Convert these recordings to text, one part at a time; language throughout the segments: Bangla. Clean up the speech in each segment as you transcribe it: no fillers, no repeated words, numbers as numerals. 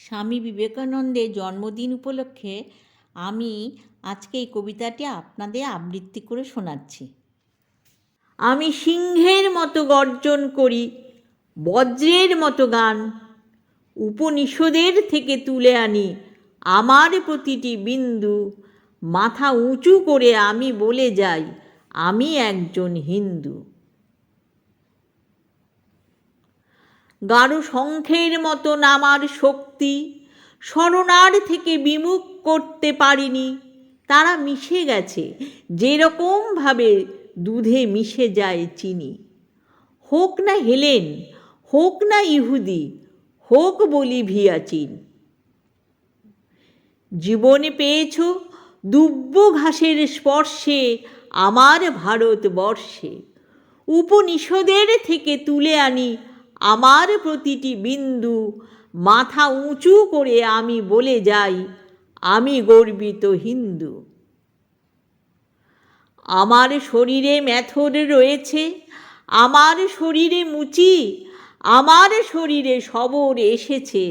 স্বামী বিবেকানন্দের জন্মদিন উপলক্ষে আমি আজকে এই কবিতাটি আপনাদের আবৃত্তি করে শোনাচ্ছি। আমি সিংহের মতো গর্জন করি, বজ্রের মতো গান, উপনিষদের থেকে তুলে আনি আমার প্রতিটি বিন্দু, মাথা উঁচু করে আমি বলে যাই আমি একজন হিন্দু। গাঢ় শঙ্খের মতন আমার শক্তি শরণার থেকে বিমুখ করতে পারিনি। তারা মিশে গেছে যেরকমভাবে দুধে মিশে যায় চিনি। হোক না হেলেন, হোক না ইহুদি, হোক বলিভিয়া চীন। জীবনে পেয়েছ দুব্য ঘাসের স্পর্শে আমার ভারতবর্ষে। উপনিষদের থেকে তুলে আনি আমার প্রতিটি বিন্দু, মাথা উঁচু করে আমি বলে যাই আমি গর্বিত হিন্দু। আমার শরীরে মেথর রয়েছে, আমার শরীরে মুচি, আমার শরীরে সবর এসেছে,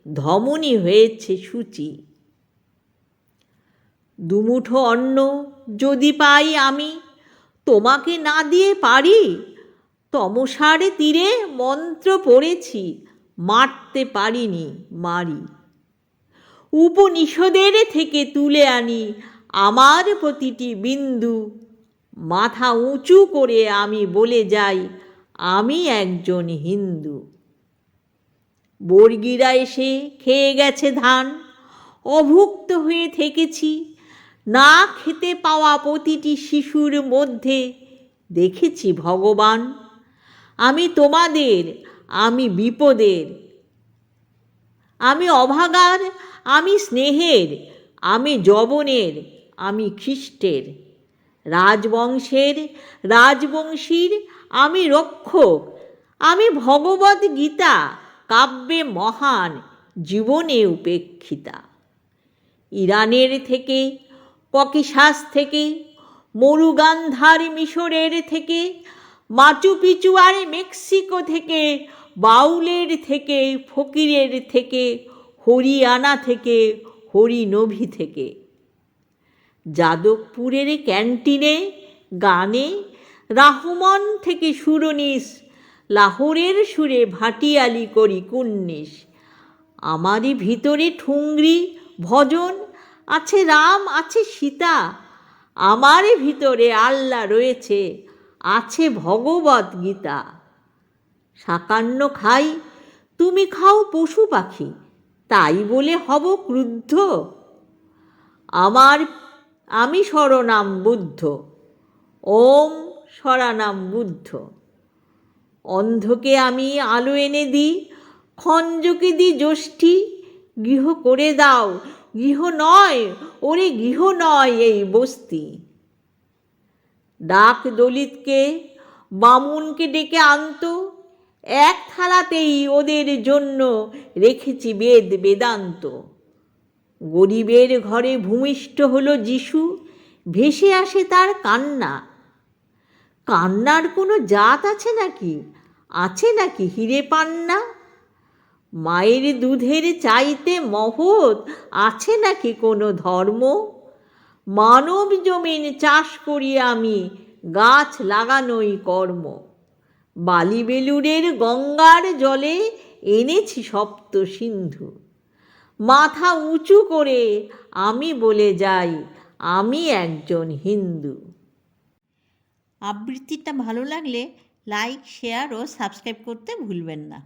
ধমনী হয়েছে সূচি। দুমুঠো অন্ন যদি পাই আমি, তোমাকে না দিয়ে পারি? তমসার তীরে মন্ত্র পড়েছি, মারতে পারিনি মারি। উপনিষদের থেকে তুলে আনি আমার প্রতিটি বিন্দু, মাথা উঁচু করে আমি বলে যাই আমি একজন হিন্দু। বর্গিরা এসে খেয়ে গেছে ধান, অভুক্ত হয়ে থেকেছি। না খেতে পাওয়া প্রতিটি শিশুর মধ্যে দেখেছি ভগবান। আমি তোমাদের, আমি বিপদের, আমি অভাগার, আমি স্নেহের, আমি যবনের, আমি খ্রিস্টের। রাজবংশের, রাজবংশীর আমি রক্ষক, আমি ভগবদ্ গীতা কাব্যে মহান, জীবনে উপেক্ষিতা। ইরানের থেকে, ককেশাস থেকে, মরুগান্ধার মিশরের থেকে, মাচু পিচু আর মেক্সিকো থেকে, বাউলের থেকে, ফকিরের থেকে, হরিয়ানা থেকে, হরিনভি থেকে। যাদবপুরের ক্যান্টিনে গানে রাহমান থেকে সুরনিস, লাহোরের সুরে ভাটিয়ালি করি কুন্নিস। আমারই ভিতরে ঠুংরি ভজন, আছে রাম আছে সীতা। আমারই ভিতরে আল্লাহ রয়েছে, আছে ভগবদ্ গীতা। শাকান্ন খাই, তুমি খাও পশু পাখি, তাই বলে হব ক্রুদ্ধ? আমি শরণাম বুদ্ধ, ওম শরণাম বুদ্ধ। অন্ধকে আমি আলো এনে দিই, খঞ্জকে দিই যষ্টি। গৃহ করে দাও, গৃহ নয় ওরে গৃহ নয় এই বস্তি। ডাক দলিতকে, বামুনকে ডেকে আনত, এক থালাতেই ওদের জন্য রেখেছি বেদ বেদান্ত। গরিবের ঘরে ভূমিষ্ঠ হলো যিশু, ভেসে আসে তার কান্না। কান্নার কোনো জাত আছে নাকি, আছে নাকি হিরে পান্না? মায়ের দুধের চাইতে মহৎ আছে নাকি কোনো ধর্ম? মানব জমিন চাষ করি আমি, গাছ লাগানোই কর্ম। বালি বেলুড়ের গঙ্গার জলে এনেছি সপ্ত সিন্ধু। মাথা উঁচু করে আমি বলে যাই আমি একজন হিন্দু। আবৃত্তিটা ভালো লাগলে লাইক, শেয়ার ও সাবস্ক্রাইব করতে ভুলবেন না।